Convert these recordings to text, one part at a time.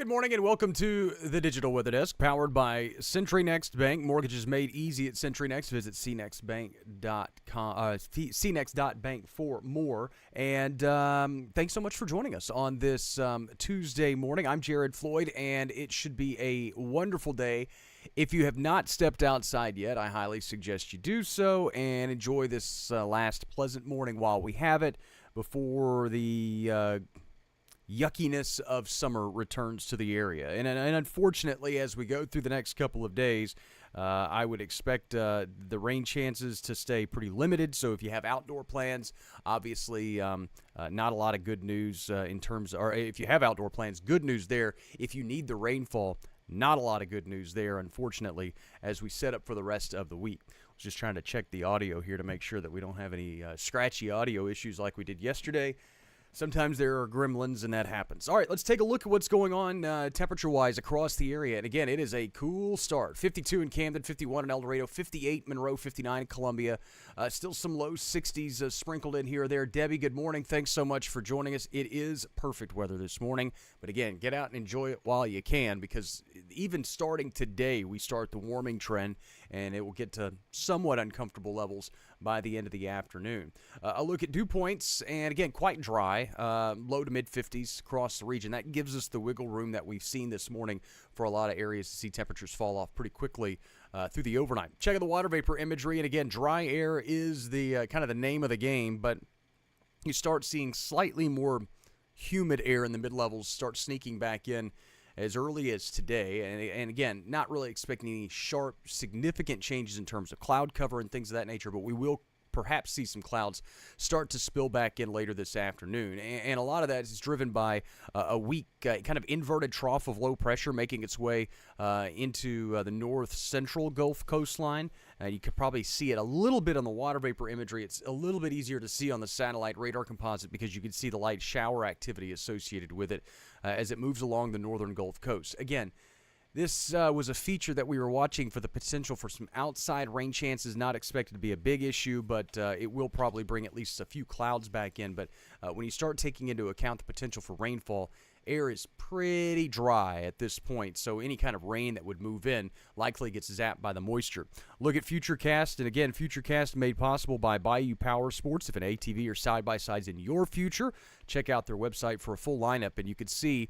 Good morning and welcome to the Digital Weather Desk, powered by CenturyNext Bank. Mortgages made easy at CenturyNext. Visit cnextbank.com, cnext.bank for more. And thanks so much for joining us on this Tuesday morning. I'm Jared Floyd, and it should be a wonderful day. If you have not stepped outside yet, I highly suggest you do so and enjoy this last pleasant morning while we have it before the yuckiness of summer returns to the area. And unfortunately, as we go through the next couple of days, I would expect the rain chances to stay pretty limited. So if you have outdoor plans, obviously not a lot of good news in terms, or if you have outdoor plans, good news there. If you need the rainfall, not a lot of good news there, unfortunately, as we set up for the rest of the week. I was just trying to check the audio here to make sure that we don't have any scratchy audio issues like we did yesterday. Sometimes there are gremlins, and that happens. All right, let's take a look at what's going on temperature-wise across the area. And again, it is a cool start. 52 in Camden, 51 in El Dorado, 58 Monroe, 59 in Columbia. Still some low 60s sprinkled in here or there. Debbie, good morning. Thanks so much for joining us. It is perfect weather this morning. But again, get out and enjoy it while you can, because even starting today, we start the warming trend, and it will get to somewhat uncomfortable levels by the end of the afternoon. A look at dew points, and again, quite dry, low to mid-50s across the region. That gives us the wiggle room that we've seen this morning for a lot of areas to see temperatures fall off pretty quickly through the overnight. Check out the water vapor imagery, and again, dry air is the kind of the name of the game, but you start seeing slightly more humid air in the mid-levels start sneaking back in as early as today, and again, not really expecting any sharp, significant changes in terms of cloud cover and things of that nature, but we will perhaps see some clouds start to spill back in later this afternoon. And a lot of that is driven by a weak kind of inverted trough of low pressure making its way into the north-central Gulf coastline. You could probably see it a little bit on the water vapor imagery. It's a little bit easier to see on the satellite radar composite because you can see the light shower activity associated with it as it moves along the northern Gulf Coast. Again, this was a feature that we were watching for the potential for some outside rain chances, not expected to be a big issue, but it will probably bring at least a few clouds back in. But when you start taking into account the potential for rainfall, air is pretty dry at this point, so any kind of rain that would move in likely gets zapped by the moisture. Look at Futurecast, and again, Futurecast made possible by Bayou Power Sports. If an ATV or side-by-side's in your future, check out their website for a full lineup, and you can see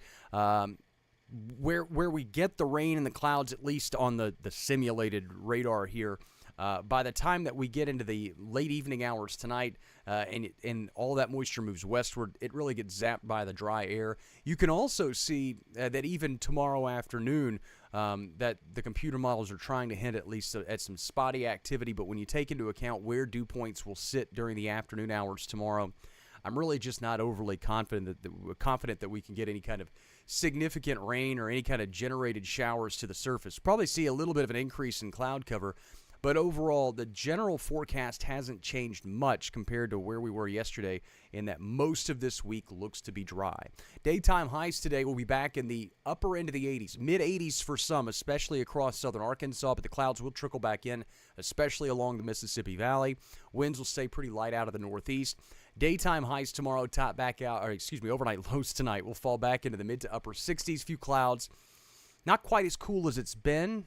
where we get the rain and the clouds, at least on the simulated radar here. By the time that we get into the late evening hours tonight and all that moisture moves westward, it really gets zapped by the dry air. You can also see that even tomorrow afternoon that the computer models are trying to hint at least at some spotty activity, but when you take into account where dew points will sit during the afternoon hours tomorrow, I'm really just not overly confident that we can get any kind of significant rain or any kind of generated showers to the surface. Probably see a little bit of an increase in cloud cover, but overall, the general forecast hasn't changed much compared to where we were yesterday, in that most of this week looks to be dry. Daytime highs today will be back in the upper end of the 80s, mid-80s for some, especially across southern Arkansas, but the clouds will trickle back in, especially along the Mississippi Valley. Winds will stay pretty light out of the northeast. Daytime highs tomorrow top back out, overnight lows tonight will fall back into the mid to upper 60s. Few clouds. Not quite as cool as it's been,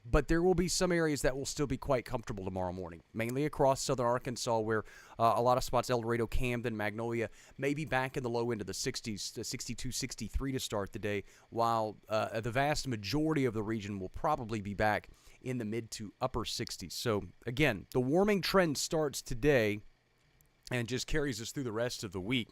but there will be some areas that will still be quite comfortable tomorrow morning, mainly across southern Arkansas, where a lot of spots, El Dorado, Camden, Magnolia, may be back in the low end of the 60s, 62, 63 to start the day, while the vast majority of the region will probably be back in the mid to upper 60s. So, again, the warming trend starts today and just carries us through the rest of the week.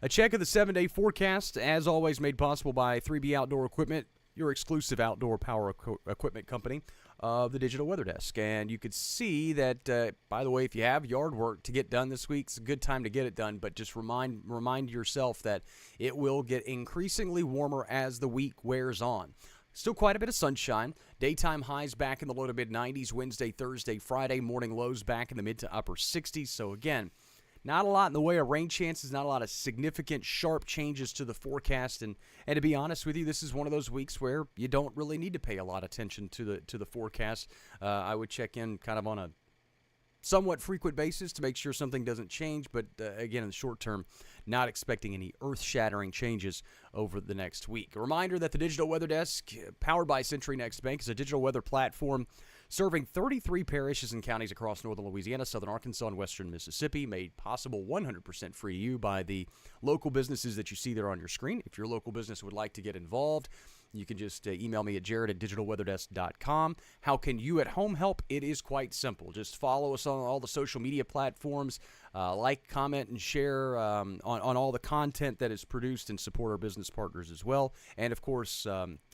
A check of the 7-day forecast, as always, made possible by 3B Outdoor Equipment, your exclusive outdoor power equipment company of the Digital Weather Desk. And you could see that, by the way, if you have yard work to get done this week, it's a good time to get it done. But just remind yourself that it will get increasingly warmer as the week wears on. Still quite a bit of sunshine. Daytime highs back in the low to mid-90s Wednesday, Thursday, Friday. Morning lows back in the mid to upper 60s. So, again, not a lot in the way of rain chances, not a lot of significant sharp changes to the forecast. And to be honest with you, this is one of those weeks where you don't really need to pay a lot of attention to the forecast. I would check in kind of on a somewhat frequent basis to make sure something doesn't change. But again, in the short term, not expecting any earth-shattering changes over the next week. A reminder that the Digital Weather Desk, powered by Century Next Bank, is a digital weather platform serving 33 parishes and counties across northern Louisiana, southern Arkansas, and western Mississippi, made possible 100% free to you by the local businesses that you see there on your screen. If your local business would like to get involved, you can just email me at jared@digitalweatherdesk.com. How can you at home help? It is quite simple. Just follow us on all the social media platforms, like, comment, and share on all the content that is produced, and support our business partners as well. And, of course,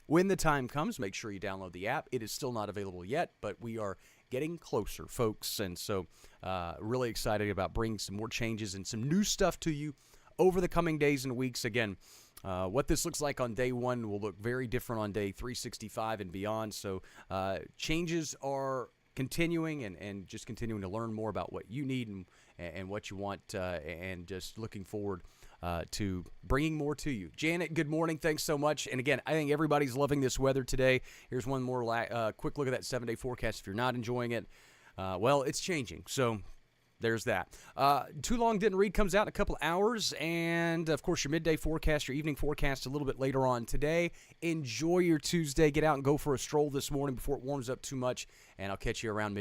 when the time comes, make sure you download the app. It is still not available yet, but we are getting closer, folks. And so really excited about bringing some more changes and some new stuff to you over the coming days and weeks. Again, what this looks like on day 1 will look very different on day 365 and beyond. So changes are continuing, and just continuing to learn more about what you need and what you want, and just looking forward to bringing more to you. Janet, good morning. Thanks so much. And again, I think everybody's loving this weather today. Here's one more quick look at that 7-day forecast. If you're not enjoying it, well, it's changing. So there's that. Too Long Didn't Read comes out in a couple hours. And, of course, your midday forecast, your evening forecast a little bit later on today. Enjoy your Tuesday. Get out and go for a stroll this morning before it warms up too much. And I'll catch you around midday.